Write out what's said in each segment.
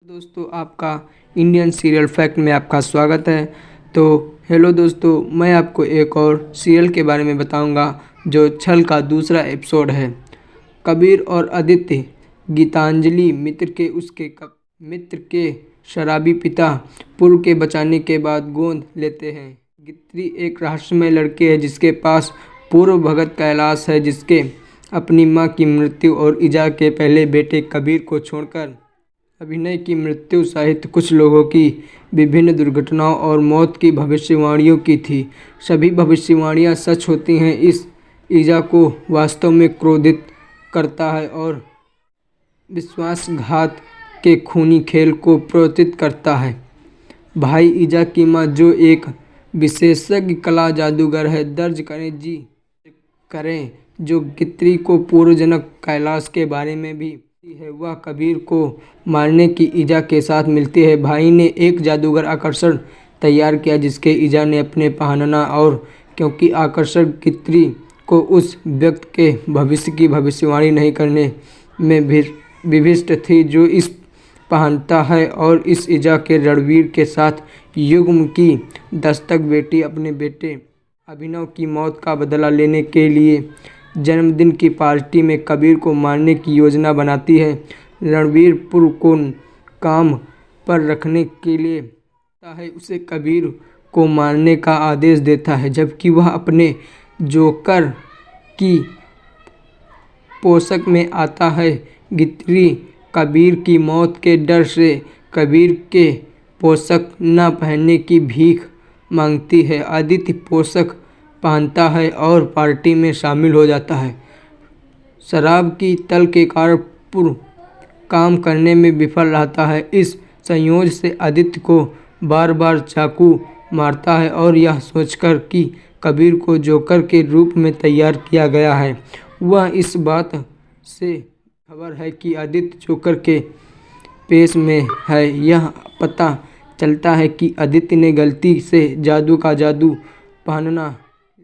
दोस्तों, आपका Indian serial fact में आपका स्वागत है। तो हेलो दोस्तों, मैं आपको एक और सीरियल के बारे में बताऊंगा जो छल का दूसरा एपिसोड है। कबीर और आदित्य गीतांजलि मित्र के शराबी पिता पूर्व के बचाने के बाद गोद लेते हैं। गित्री एक रहस्यमय लड़की है जिसके पास पूर्व भगत कैलाश है, जिसके अपनी मां की मृत्यु और इजा के पहले बेटे कबीर को छोड़कर अभिनय की मृत्यु सहित कुछ लोगों की विभिन्न दुर्घटनाओं और मौत की भविष्यवाणियों की थी। सभी भविष्यवाणियां सच होती हैं। इस इजा को वास्तव में क्रोधित करता है और विश्वासघात के खूनी खेल को प्रोत्साहित करता है। भाई इजा की मां, जो एक विशेषज्ञ कला जादूगर है, दर्ज करें जो गित्री को पूर्वजनक कैलाश के बारे में भी है, वह कबीर को मारने की इजा के साथ मिलती है। भाई ने एक जादूगर आकर्षण तैयार किया जिसके इजा ने अपने पहनना, और क्योंकि आकर्षण गित्री को उस व्यक्ति के भविष्य की भविष्यवाणी नहीं करने में विभिष्ट थी जो इस पहनता है, और इस इजा के रणवीर के साथ युग्म की दस्तक बेटी अपने बेटे अभिनव की मौत का बदला लेने के लिए जन्मदिन की पार्टी में कबीर को मारने की योजना बनाती है। रणवीर पूर्व को काम पर रखने के लिए उसे कबीर को मारने का आदेश देता है, जबकि वह अपने जोकर की पोशाक में आता है। गित्री कबीर की मौत के डर से कबीर के पोशाक न पहनने की भीख मांगती है। आदित्य पोशाक पहनता है और पार्टी में शामिल हो जाता है। शराब की तल के कारण पूर्व काम करने में विफल रहता है। इस संयोजन से आदित्य को बार बार चाकू मारता है और यह सोचकर कि कबीर को जोकर के रूप में तैयार किया गया है, वह इस बात से खबर है कि आदित्य जोकर के पेश में है। यह पता चलता है कि आदित्य ने गलती से जादू पहनना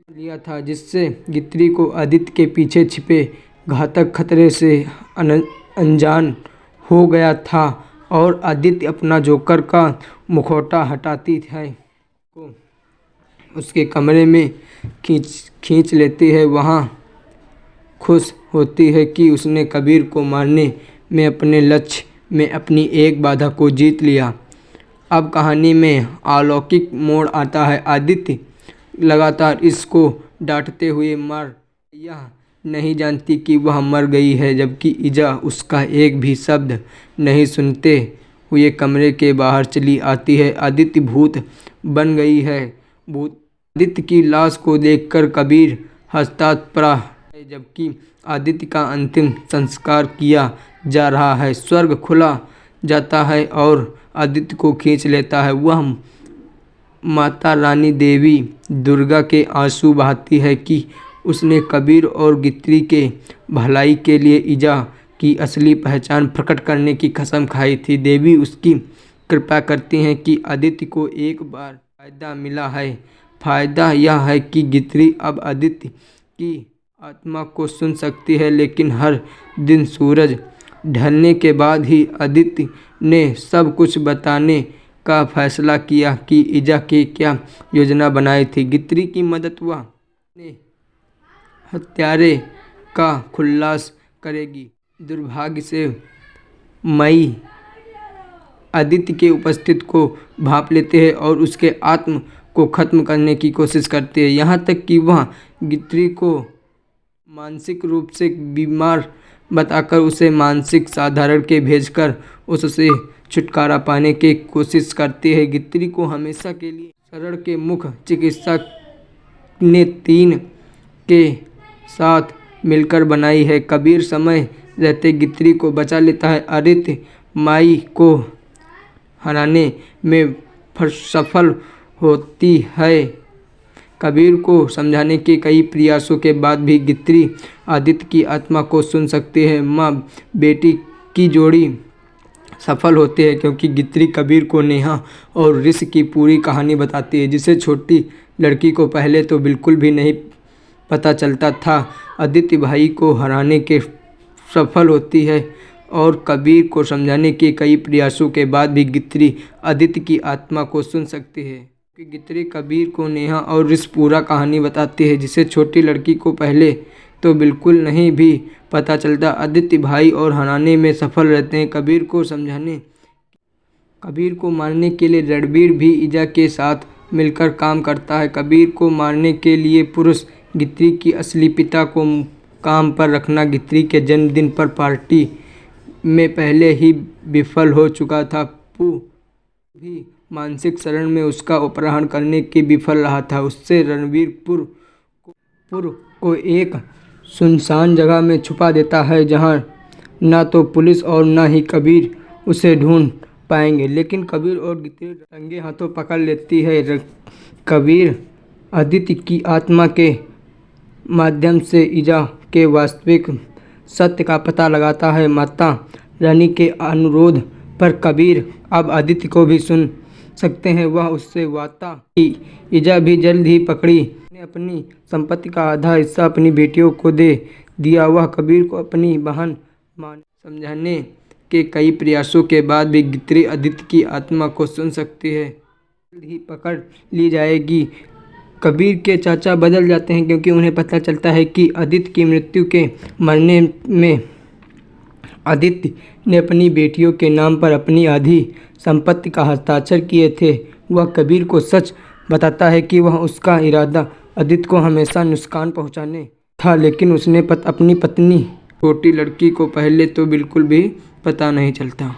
लिया था, जिससे गित्री को आदित्य के पीछे छिपे घातक खतरे से अनजान हो गया था, और आदित्य अपना जोकर का मुखौटा हटाती है को उसके कमरे में खींच लेती है। वहाँ खुश होती है कि उसने कबीर को मारने में अपने लक्ष्य में अपनी एक बाधा को जीत लिया। अब कहानी में अलौकिक मोड़ आता है। आदित्य लगातार इसको डांटते हुए यह नहीं जानती कि वह मर गई है, जबकि इजा उसका एक भी शब्द नहीं सुनते हुए कमरे के बाहर चली आती है। आदित्य भूत बन गई है। आदित्य की लाश को देखकर कबीर हंसता पड़ा है, जबकि आदित्य का अंतिम संस्कार किया जा रहा है। स्वर्ग खुला जाता है और आदित्य को खींच लेता है। वह माता रानी देवी दुर्गा के आंसू बहाती है कि उसने कबीर और गित्री के भलाई के लिए इजा की असली पहचान प्रकट करने की कसम खाई थी। देवी उसकी कृपा करती हैं कि आदित्य को एक बार फायदा मिला है। फायदा यह है कि गित्री अब आदित्य की आत्मा को सुन सकती है, लेकिन हर दिन सूरज ढलने के बाद ही आदित्य ने सब कुछ बताने का फैसला किया कि इजा की क्या योजना बनाई थी। गित्री की मदद वह अपने हत्यारे का खुलासा करेगी। दुर्भाग्य से मई आदित्य के उपस्थित को भांप लेते हैं और उसके आत्म को खत्म करने की कोशिश करते हैं, यहाँ तक कि वह गित्री को मानसिक रूप से बीमार बताकर उसे मानसिक साधारण के भेजकर उससे छुटकारा पाने की कोशिश करती है। गित्री को हमेशा के लिए शरण के मुख्य चिकित्सक ने 3 के साथ मिलकर बनाई है। कबीर समय रहते गित्री को बचा लेता है। आदित्य माई को हराने में सफल होती है। कबीर को समझाने के कई प्रयासों के बाद भी गित्री आदित्य की आत्मा को सुन सकती है। माँ बेटी की जोड़ी सफल होते हैं क्योंकि गित्री कबीर को नेहा और ऋषि की पूरी कहानी बताती है, जिसे छोटी लड़की को पहले तो बिल्कुल भी नहीं पता चलता था। आदित्य भाई को हराने के सफल होती है और कबीर को समझाने के कई प्रयासों के बाद भी गित्री आदित्य की आत्मा को सुन सकती है। कि गित्री कबीर को नेहा और रिस पूरा कहानी बताती है, जिसे छोटी लड़की को पहले तो बिल्कुल नहीं भी पता चलता। आदित्य भाई और हराने में सफल रहते हैं। कबीर को समझाने कबीर को मारने के लिए रणबीर भी ईजा के साथ मिलकर काम करता है। कबीर को मारने के लिए पुरुष गित्री की असली पिता को काम पर रखना गित्री के जन्मदिन पर पार्टी में पहले ही विफल हो चुका था। पू भी मानसिक शरण में उसका अपहरण करने के विफल रहा था। उससे रणबीर पुर को एक सुनसान जगह में छुपा देता है, जहां ना तो पुलिस और ना ही कबीर उसे ढूंढ पाएंगे। लेकिन कबीर और गित्री रंगे हाथों पकड़ लेती है। कबीर आदित्य की आत्मा के माध्यम से ईजा के वास्तविक सत्य का पता लगाता है। माता रानी के अनुरोध पर कबीर अब आदित्य को भी सुन सकते हैं। वह उससे वादा कि ईजा भी जल्द ही पकड़ी। ने अपनी संपत्ति का आधा हिस्सा अपनी बेटियों को दे दिया। वह कबीर को अपनी बहन समझाने के कई प्रयासों के बाद भी गित्री आदित्य की आत्मा को सुन सकती है। जल्द ही पकड़ ली जाएगी। कबीर के चाचा बदल जाते हैं, क्योंकि उन्हें पता चलता है कि आदित्य की मृत्यु के मरने में आदित्य ने अपनी बेटियों के नाम पर अपनी आधी संपत्ति का हस्ताक्षर किए थे। वह कबीर को सच बताता है कि वह उसका इरादा आदित्य को हमेशा नुकसान पहुंचाने था, लेकिन उसने अपनी पत्नी छोटी लड़की को पहले तो बिल्कुल भी पता नहीं चलता।